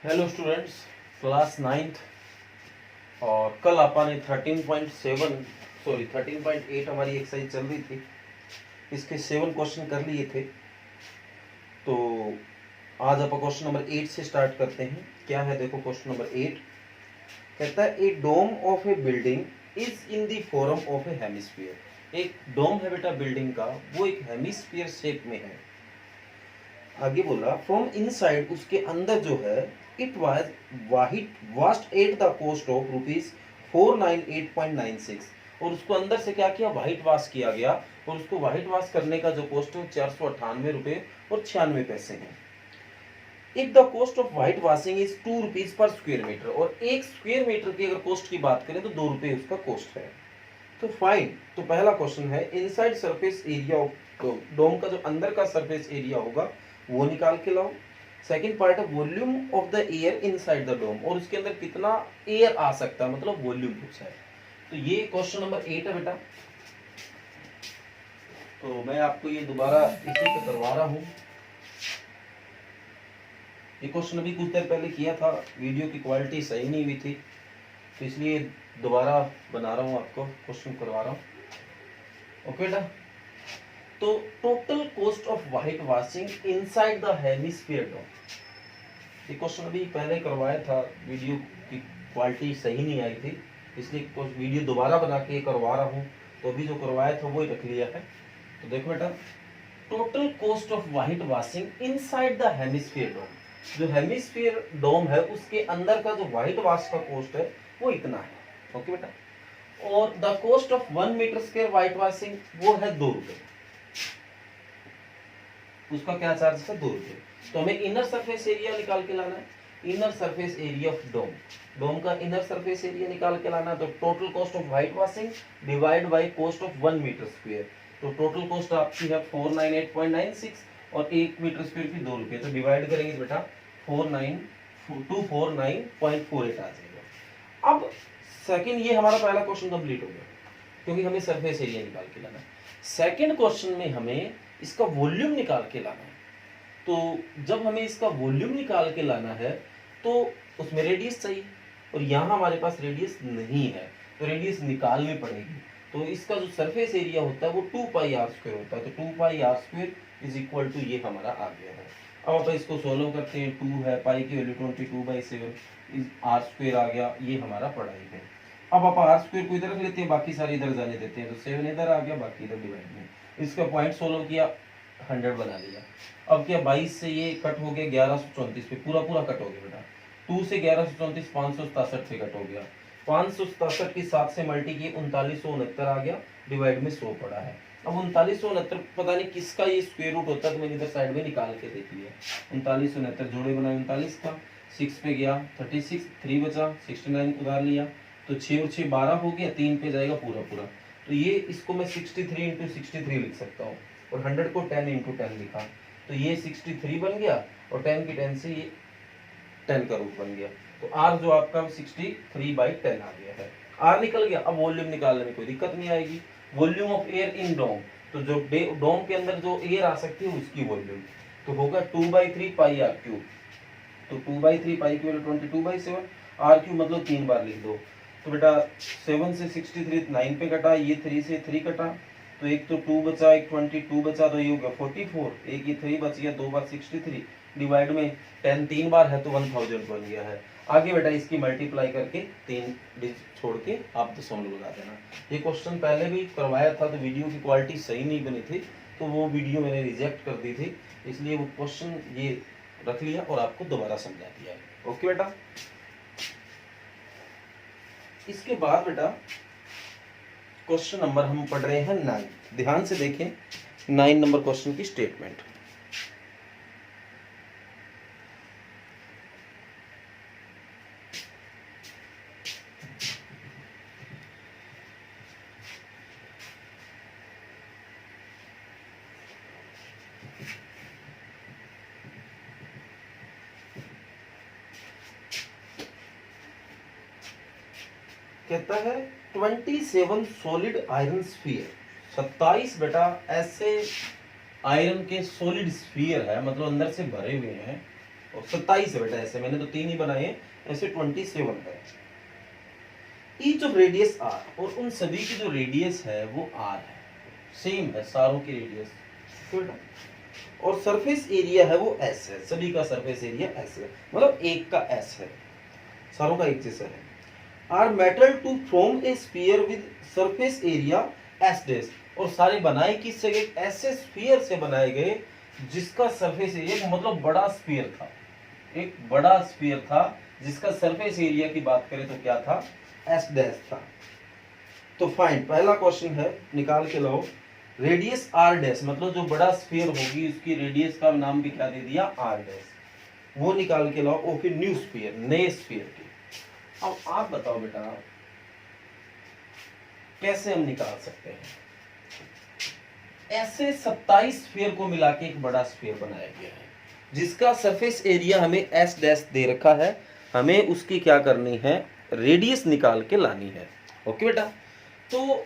Hello students, class 9th। और कल आपने 13.8 हमारी एक्सरसाइज चल रही थी। इसके 7 क्वेश्चन कर लिए थे। तो आज आप क्वेश्चन नंबर 8 से स्टार्ट करते हैं। क्या है देखो, क्वेश्चन नंबर 8 कहता है A dome of a building is in the form of a hemisphere. एक डोम है बेटा बिल्डिंग का, वो एक हेमिस्फीयर शेप में है। आगे बोला फ्रॉम इनसाइड, उसके अंदर जो है, it was vast at the cost of ₹498.96। और उसको अंदर से क्या किया, व्हाइट वॉश किया गया। और उसको व्हाइट वॉश करने का जो कॉस्ट है ₹498.96 है। If the cost of white washing is ₹2 पर स्क्वायर मीटर, और एक स्क्वायर मीटर की अगर कॉस्ट की बात करें तो ₹2 उसका कॉस्ट है। तो फाइन, तो पहला क्वेश्चन है inside surface area of dome का जो अंदर का सरफेस एरिया होगा वो निकाल के लाओ। सेकंड पार्ट है volume of the air inside the dome, और उसके अंदर कितना एयर आ सकता है, मतलब वॉल्यूम पूछा है। तो ये क्वेश्चन नंबर 8 है बेटा। तो मैं आपको ये दोबारा इसी पे करवा रहा हूँ। ये क्वेश्चन अभी कुछ देर पहले किया था, वीडियो की क्वालिटी सही नहीं हुई थी, तो इसलिए दोबारा बना रहा हूँ, आपको क्वेश्चन करवा रहा हूँ। ओके बेटा, तो total cost of white washing inside the hemisphere dome, ये क्वेश्चन अभी पहले करवाया था, वीडियो की क्वालिटी सही नहीं आई थी, इसलिए वीडियो दोबारा बना के करवा रहा हूँ। तो अभी जो करवाया था वो ही रख लिया है। तो देखो बेटा, total cost of white washing inside the hemisphere dome, जो हेमिस्फीयर डोम है उसके अंदर का जो व्हाइट वॉश का कॉस्ट है वो इतना है। ओके बेटा, और the cost of 1 metre square white washing वो है ₹2। उसका क्या चार्ज है, ₹2। तो हमें इनर सरफेस एरिया निकाल के लाना है। Inner surface area of dome, dome का इनर सरफेस एरिया निकाल के लाना है। तो total cost of white washing divide by cost of 1 metre square. तो टोटल कॉस्ट आपकी है 498.96 और 1 मीटर स्क्वायर की ₹2। तो डिवाइड करेंगे बेटा 249.48 आ जाएगा। अब सेकंड, ये हमारा पहला क्वेश्चन कंप्लीट हो गया, क्योंकि हमें सरफेस एरिया निकाल के लाना है। सेकंड क्वेश्चन में हमें इसका वॉल्यूम निकाल के लाना है। तो जब हमें इसका वॉल्यूम निकाल के लाना है तो उसमें रेडियस चाहिए, और यहाँ हमारे पास रेडियस नहीं है, तो रेडियस निकालनी पड़ेगी। तो इसका जो सरफेस एरिया होता है वो 2πr² होता है। तो 2πr² इज इक्वल टू, ये हमारा आ गया है। अब आप इसको सोल्व करते हैं, 2 है, पाई की वैल्यू 22/7 r² आ गया, ये हमारा पढ़ाई है। अब आप r² को इधर रख लेते हैं, बाकी सारे इधर जाने देते हैं। तो 7 इधर आ गया, बाकी इधर डिवाइड में। इसका पॉइंट सोल्व किया, 100 बना लिया। अब क्या 22 से ये कट हो गया 1134 पे, पूरा कट हो गया बेटा। 2 से 1134 567 पे कट हो गया। 567 की 7 से मल्टी की 3969 आ गया, डिवाइड में 100 पड़ा है। अब 3969 पता नहीं किसका ये स्क्वायर रूट होता है, तो मैंने इधर साइड में निकाल के देख लिया। 3969 जोड़े बनाए 39 का, 6 पे गया 36, 3 बचा, 69 उधार लिया, तो 6 और 6 12 हो गया, 3 पे जाएगा पूरा। तो ये इसको मैं 63 × 63 लिख सकता हूँ, और 100 को 10 × 10 लिखा। तो ये 63 बन गया, और 10 की 10 से ये 10 का रूट बन गया। तो r जो आपका 63/10 आ गया है। r निकल गया। अब वॉल्यूम निकालने में कोई दिक्कत नहीं आएगी। वॉल्यूम ऑफ एयर इन डोम, तो जो डोम के अंदर जो एयर आ सकती है उसकी वॉल्यूम, तो होगा 2/3πr³। तो 2/3 पाई की वैल्यू 22/7, r³ मतलब 3 बार लिख दो। तो बेटा 7 से 63 9 पे कटा, ये 3 से 3 कटा, तो एक तो 2 बचा, एक 22 बचा, तो ये हो गया 44, एक ये 3 बच गया, 2 बार 63, डिवाइड में 10 3 बार है तो 1000 बन गया है। आगे बेटा इसकी मल्टीप्लाई करके 3 डिजिट छोड़ के आप दशमलव लगा देना। ये क्वेश्चन पहले भी करवाया था, तो वीडियो की क्वालिटी सही नहीं बनी थी, तो वो वीडियो मैंने रिजेक्ट कर दी थी, इसलिए वो क्वेश्चन ये रख लिया और आपको दोबारा समझा दिया है। ओके बेटा, इसके बाद बेटा क्वेश्चन नंबर हम पढ़ रहे हैं 9। ध्यान से देखें 9 नंबर क्वेश्चन की स्टेटमेंट। कहता है 27 सॉलिड आयरन स्फीयर, 27 बेटा ऐसे आयरन के सॉलिड स्फीयर है, मतलब अंदर से भरे हुए हैं, और 27 है बेटा, ऐसे मैंने तो 3 ही बनाए हैं, ऐसे 27 है। ईच ऑफ रेडियस आर, और उन सभी की जो रेडियस है वो आर है, सेम है सारों की रेडियस, और सरफेस एरिया है वो एस है, सभी का सरफेस एरिया एस है, मतलब एक का एस है, सारों का एक जैसा है। आर मेटल to form a sphere with surface area S डेस, और सारे बनाए किससे, एक ऐसे स्फीयर से बनाए गए जिसका सरफेस एरिया, मतलब बड़ा स्फीयर था, एक बड़ा स्फीयर था जिसका सरफेस एरिया की बात करें तो क्या था, एस डैश था। तो फाइंड, पहला क्वेश्चन है निकाल के लाओ रेडियस आर डैश, मतलब जो बड़ा स्फीयर होगी उसकी रेडियस का नाम भी क्या दे दिया, आर डैश, वो निकाल के लाओ, और फिर न्यू स्फीयर, नए स्फीयर की। अब आप बताओ बेटा कैसे हम निकाल सकते हैं। ऐसे 27 स्फीयर को मिला के एक बड़ा स्फीयर बनाया गया है जिसका सरफेस एरिया हमें एस डैश दे रखा है, हमें उसकी क्या करनी है, रेडियस निकाल के लानी है। ओके बेटा, तो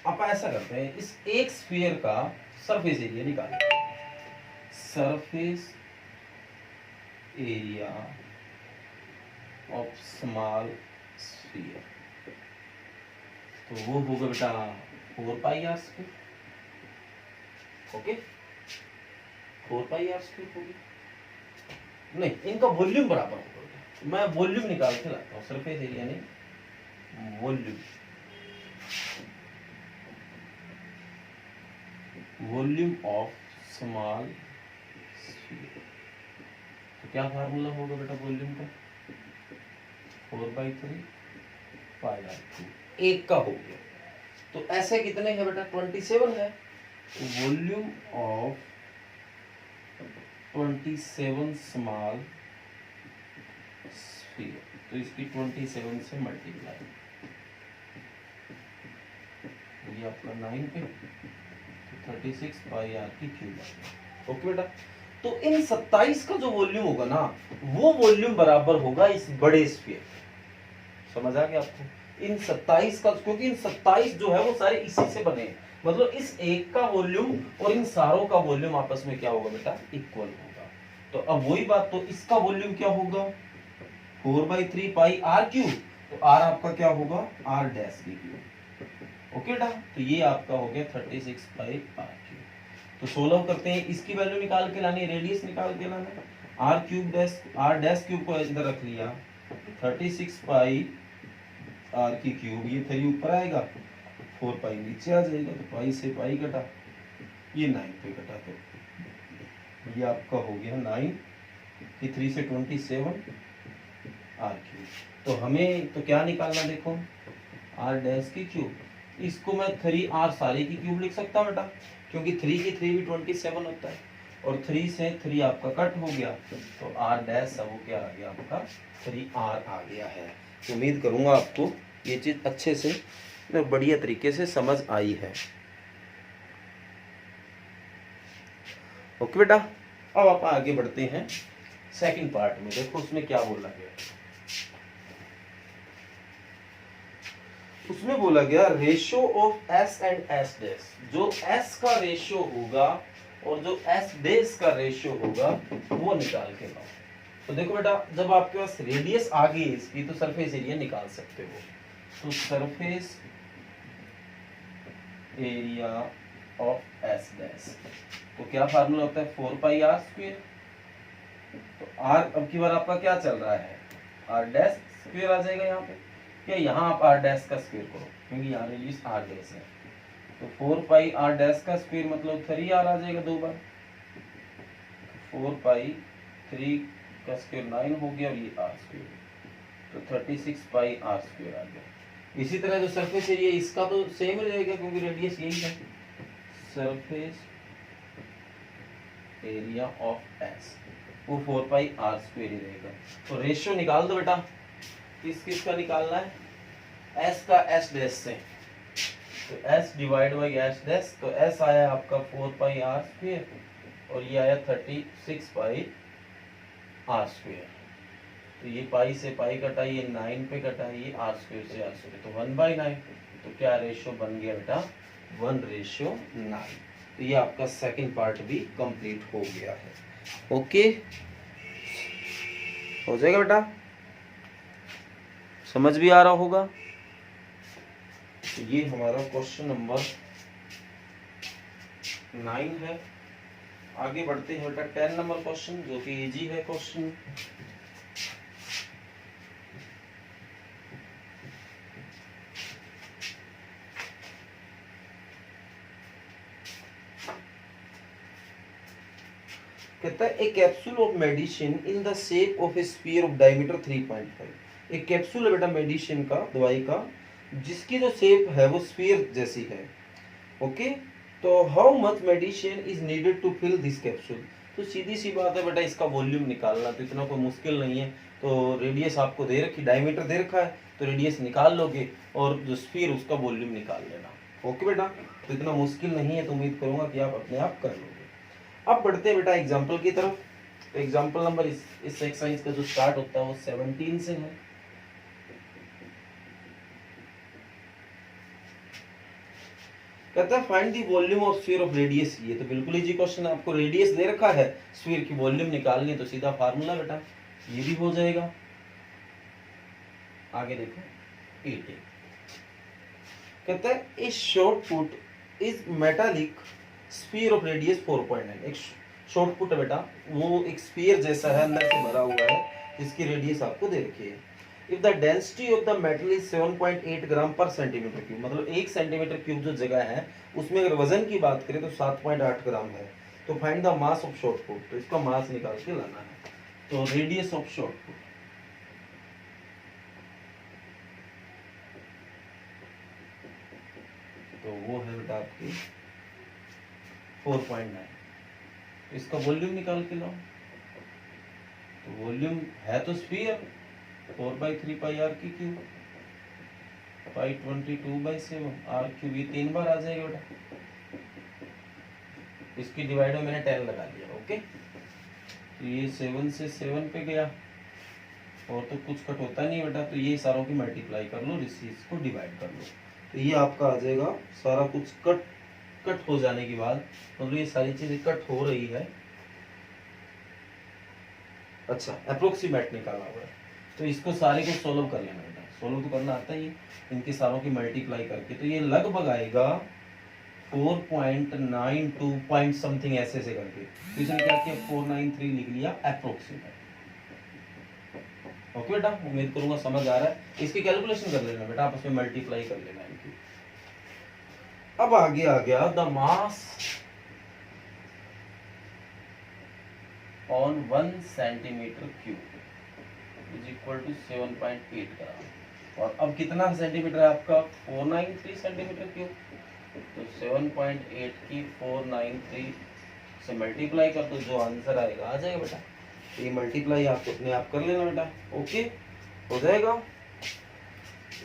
आप ऐसा करते हैं, इस एक स्फीयर का सरफेस एरिया निकालें, surface area of small sphere, तो वो होगा बेटा 4 pi R square. Okay, 4 pi R square होगी, नहीं इनका वॉल्यूम बराबर होगा, मैं वॉल्यूम निकाल के लाता हूँ, सरफेस एरिया नहीं volume, volume of small sphere. तो क्या फार्मूला होगा बेटा वॉल्यूम का, 4/3 पाई आर क्यूब, एक का हो गया। तो ऐसे कितने हैं बेटा, 27 है, वॉल्यूम ऑफ 27 स्मॉल स्फीयर, तो इसकी 27 से मल्टीप्लाई, ये आपका 9 पे, तो 36 पाई आर की क्यूब आ गया। ओके बेटा, तो इन 27 का जो वॉल्यूम होगा ना, वो वॉल्यूम बराबर होगा इस बड़े स्फीयर, समझ आ गया आपको, इन 27 का, क्योंकि इन 27 जो है वो सारे इसी से बने हैं, मतलब इस एक का वॉल्यूम और इन सारों का वॉल्यूम आपस में क्या होगा बेटा, इक्वल होगा। तो अब वही बात, तो इसका वॉल्यूम क्या होगा, 4/3 पाई आर क्यूब, तो आर आपका क्या होगा, आर डैश की क्यूब। ओके बेटा, तो ये आपका हो गया 36 पाई आर क्यूब। तो 16 करते हैं, इसकी वैल्यू निकाल के लानी, रेडियस निकाल के लाना, R cube dash, R dash cube को इधर रख लिया, 36 पाई आर की क्यूब, ये 3 ऊपर आएगा, 4 पाई नीचे आ जाएगा, तो पाई से पाई कटा, ये 9 पे कटा, तो ये आपका हो गया 9, ये 3 से 27 आर क्यूब। तो हमें तो क्या निकालना, देखो आर डैश की क्यूब, इसको मैं 3 आर सारे की क्यूब लिख सकता हूँ बेटा, क्योंकि 3 की 3 भी 27 होता है, और 3 से 3 आपका कट हो गया, तो आर डैश अब वो क्या आ गया आपका 3r आ गया है। उम्मीद करूंगा आपको ये चीज अच्छे से बढ़िया तरीके से समझ आई है। ओके बेटा, अब आप आगे बढ़ते हैं सेकंड पार्ट में, देखो उसमें क्या बोला गया। उसमें बोला गया ratio of S and S dash, जो एस का रेशियो होगा और जो एस डैश का रेशियो होगा वो निकाल के लाओ। तो देखो बेटा, जब आपके पास रेडियस आ गई इसकी, तो सरफेस एरिया निकाल सकते हो। तो surface area of S dash, तो क्या फार्मूला होता है, 4 पाई आर स्क्वायर। तो आर अब की बार आपका क्या चल रहा है, आर डैश स्क्वायर आ जाएगा यहाँ पे, क्या यहाँ आप आर डैश का स्क्वायर करो, क्योंकि यहाँ रेडियस आर डैश है। तो 4 पाई आर डैश का स्क्वायर मतलब 3r आ जाएगा 2 बार, 4 पाई 3 का स्क्वायर 9 हो गया, और ये आर स्क्वायर, तो 36 पाई आर स्क्वायर आ गया। इसी तरह जो सरफेस एरिया इसका तो सेम रहेगा, क्योंकि रेडियस यही है, सरफेस एरिया ऑफ एस वो 4 पाई आर स्क्वायर ही रहेगा। तो रेशियो निकाल दो बेटा, किस किस का निकालना है, एस का एस डैश से, तो s divide by S dash, तो s आया आपका 4 पाई आर स्क्वायर, और ये आया 36 पाई आर स्क्वायर। तो ये पाई से पाई कटा, ये 9 पे कटा, ये आर स्क्वायर से आर स्क्वायर, तो 1/9। तो क्या रेशियो बन गया बेटा, 1:9। तो ये आपका सेकंड पार्ट भी कंप्लीट हो गया है। ओके। हो जाएगा बेटा, समझ भी आ रहा होगा। तो ये हमारा क्वेश्चन नंबर 9 है। आगे बढ़ते हैं बेटा 10 नंबर क्वेश्चन, जो कि इजी है क्वेश्चन। कहता है A capsule of medicine in the shape of a sphere of diameter 3.5। एक कैप्सूल है बेटा मेडिसिन का, दवाई का, जिसकी जो शेप है वो स्फीयर जैसी है। ओके, तो how much medicine is needed to fill this capsule. तो सीधी सी बात है बेटा, इसका वॉल्यूम निकालना तो इतना कोई मुश्किल नहीं है। तो रेडियस आपको दे रखी, डायमीटर दे रखा है, तो रेडियस निकाल लोगे और जो स्फीयर उसका वॉल्यूम निकाल लेना। ओके बेटा, तो इतना मुश्किल नहीं है, तो उम्मीद करूंगा कि आप अपने आप कर लोगे। अब बढ़ते हैं बेटा एग्जाम्पल की तरफ। तो एग्जाम्पल नंबर इस एक्सरसाइज का जो स्टार्ट होता है वो 17 से है। कहता है find the volume of sphere of radius. ये तो बिल्कुल इजी क्वेश्चन है, आपको रेडियस दे रखा है, स्फीयर की वॉल्यूम निकालनी है, तो सीधा फार्मूला बेटा ये भी हो जाएगा। आगे देखो 8। कहता है ए short put is metallic sphere of radius 4.9। एक शॉर्ट पुट है बेटा, वो एक स्फीयर जैसा है, अंदर से भरा हुआ है, जिसकी रेडियस आपको दे रखी है। If the density of the metal is 7.8 ग्राम पर सेंटीमीटर क्यूब, मतलब 1 सेंटीमीटर क्यूब जो जगह है उसमें अगर वजन की बात करें तो 7.8 ग्राम है। तो find the mass of short put, तो इसका मास निकाल के लाना है। तो रेडियस ऑफ शॉर्ट पुट, तो वो है बेटा आपकी 4.9। तो इसका वॉल्यूम निकाल के लाओ। तो वॉल्यूम है तो स्फीयर 4/3 पाई आर की क्यूब, पाई 22/7 आर क्यूब, ये 3 बार आ जाएगा बेटा। इसकी डिवाइड में मैंने 10 लगा दिया। ओके, तो ये 7 से 7 पे गया, और तो कुछ कट होता नहीं बेटा, तो ये सारों की मल्टीप्लाई कर लो, इसको डिवाइड कर लो, तो ये आपका आ जाएगा। सारा कुछ कट हो जाने के बाद, मतलब ये सारी चीजें कट हो रही है। अच्छा, अप्रोक्सीमेट निकाला हुआ है, तो इसको सारे को सोल्व कर लेना बेटा। सोल्व तो करना आता ही है, इनके सारों की मल्टीप्लाई करके, तो ये लगभग आएगा 4.92 पॉइंट समथिंग ऐसे से करके। तो इसने क्या किया, 493 लिख लिया अप्रोक्सीमेट। ओके बेटा, उम्मीद करूंगा समझ आ रहा है। इसकी कैलकुलेशन कर लेना बेटा, आपस में मल्टीप्लाई कर लेना इनकी। अब आगे आ गया the mass on 1 centimetre cube is equal to 7.8 gram. और अब कितना सेंटीमीटर है आपका, 493 सेंटीमीटर क्यूब। तो 7.8 की 493 से मल्टीप्लाई कर दो, जो आंसर आएगा आ जाएगा बेटा। तो ये मल्टीप्लाई आप अपने आप कर लेना बेटा। ओके, हो जाएगा।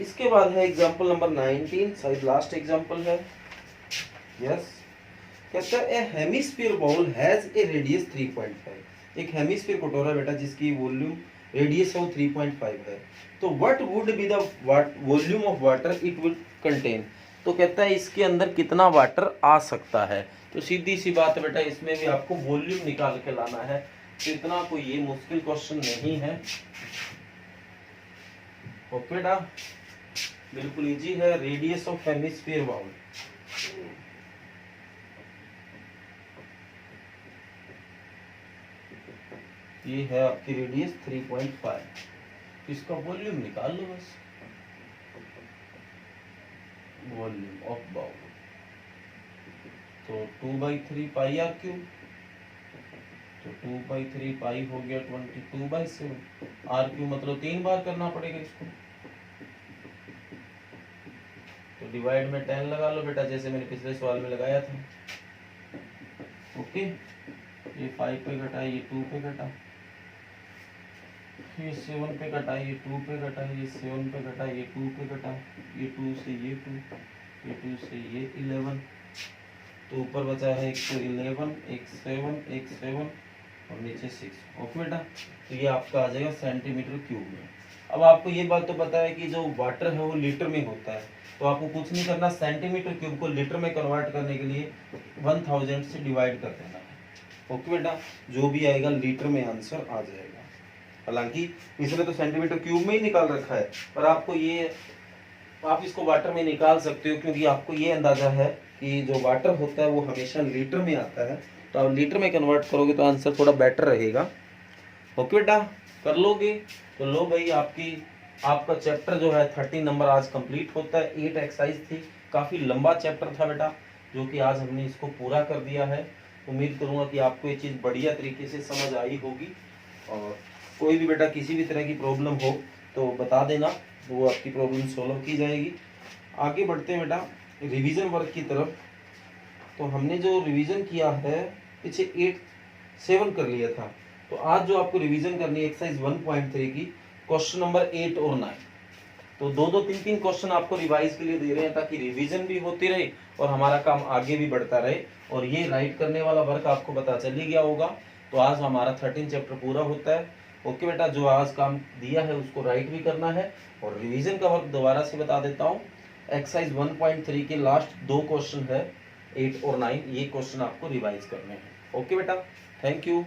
इसके बाद है एग्जांपल नंबर 19, शायद लास्ट एग्जांपल है। यस, कहता है A hemisphere bowl has a radius 3.5। एक हेमिस्फीयर कटोरा बेटा जिसकी वॉल्यूम रेडियस है वो 3.5 है। तो what would be the volume of water it would contain. तो कहता है इसके अंदर कितना वाटर आ सकता है। तो सीधी सी बात है बेटा, इसमें भी आपको वॉल्यूम निकाल के लाना है। तो इतना कोई ये मुश्किल क्वेश्चन नहीं है। ओके बेटा, बिल्कुल इजी है। रेडियस ऑफ हेमिस्फीयर बाउल, ये है आपकी रेडियस 3.5। इसका वॉल्यूम निकाल लो बस, वॉल्यूम ऑफ बाउल। तो 2/3 पाई आर क्यूब, तो 2/3 पाई हो गया 22/7 आर क्यूब, मतलब 3 बार करना पड़ेगा इसको। तो डिवाइड में 10 लगा लो बेटा, जैसे मैंने पिछले सवाल में लगाया था। ओके, ये 5 पे घटा, ये 2 पे घटा, ये 7 पे घटा, ये 2 पे घटा, ये 7 पे घटा, ये 2 पे घटा, ये 2 से ये 2, ये 2 से ये 11। तो ऊपर बचा है एक तो 11, एक 7, एक 7 और नीचे 6। ओके बेटा, तो ये आपका आ जाएगा सेंटीमीटर क्यूब में। अब आपको ये बात तो पता है कि जो वाटर है वो लीटर में होता है, तो आपको कुछ नहीं करना, सेंटीमीटर क्यूब को लीटर में कन्वर्ट करने के लिए 1000 से डिवाइड कर देना है। ओके बेटा, जो भी आएगा लीटर में आंसर आ जाएगा। हालांकि इसने तो सेंटीमीटर क्यूब में ही निकाल रखा है, पर आपको ये, आप इसको वाटर में निकाल सकते हो, क्योंकि आपको ये अंदाजा है कि जो वाटर होता है वो हमेशा लीटर में आता है, तो आप लीटर में कन्वर्ट करोगे तो आंसर थोड़ा बेटर रहेगा। ओके बेटा, कर लोगे तो लो भाई, आपका चैप्टर जो है 30 नंबर आज कंप्लीट होता है। 8 एक्सरसाइज थी, काफ़ी लंबा चैप्टर था बेटा, जो कि आज हमने इसको पूरा कर दिया है। उम्मीद करूँगा कि आपको ये चीज़ बढ़िया तरीके से समझ आई होगी, और कोई भी बेटा किसी भी तरह की प्रॉब्लम हो तो बता देना, वो आपकी प्रॉब्लम सॉल्व की जाएगी। आगे बढ़ते हैं बेटा रिवीजन वर्क की तरफ। तो हमने जो रिवीजन किया है पीछे 8-7 कर लिया था, तो आज जो आपको रिवीजन करनी है एक्सरसाइज 1.3 की क्वेश्चन नंबर 8 और 9। तो 2-2, 3-3 क्वेश्चन आपको रिवाइज के लिए दे रहे हैं, ताकि रिवीजन भी होती रहे और हमारा काम आगे भी बढ़ता रहे। और ये राइट करने वाला वर्क आपको पता चल ही गया होगा। तो आज हमारा 13 चैप्टर पूरा होता है। ओके बेटा, जो आज काम दिया है उसको राइट भी करना है। और रिवीजन का वर्क दोबारा से बता देता हूँ, एक्सरसाइज 1.3 के लास्ट 2 क्वेश्चन है 8 और 9, ये क्वेश्चन आपको रिवाइज करने हैं। ओके बेटा, थैंक यू।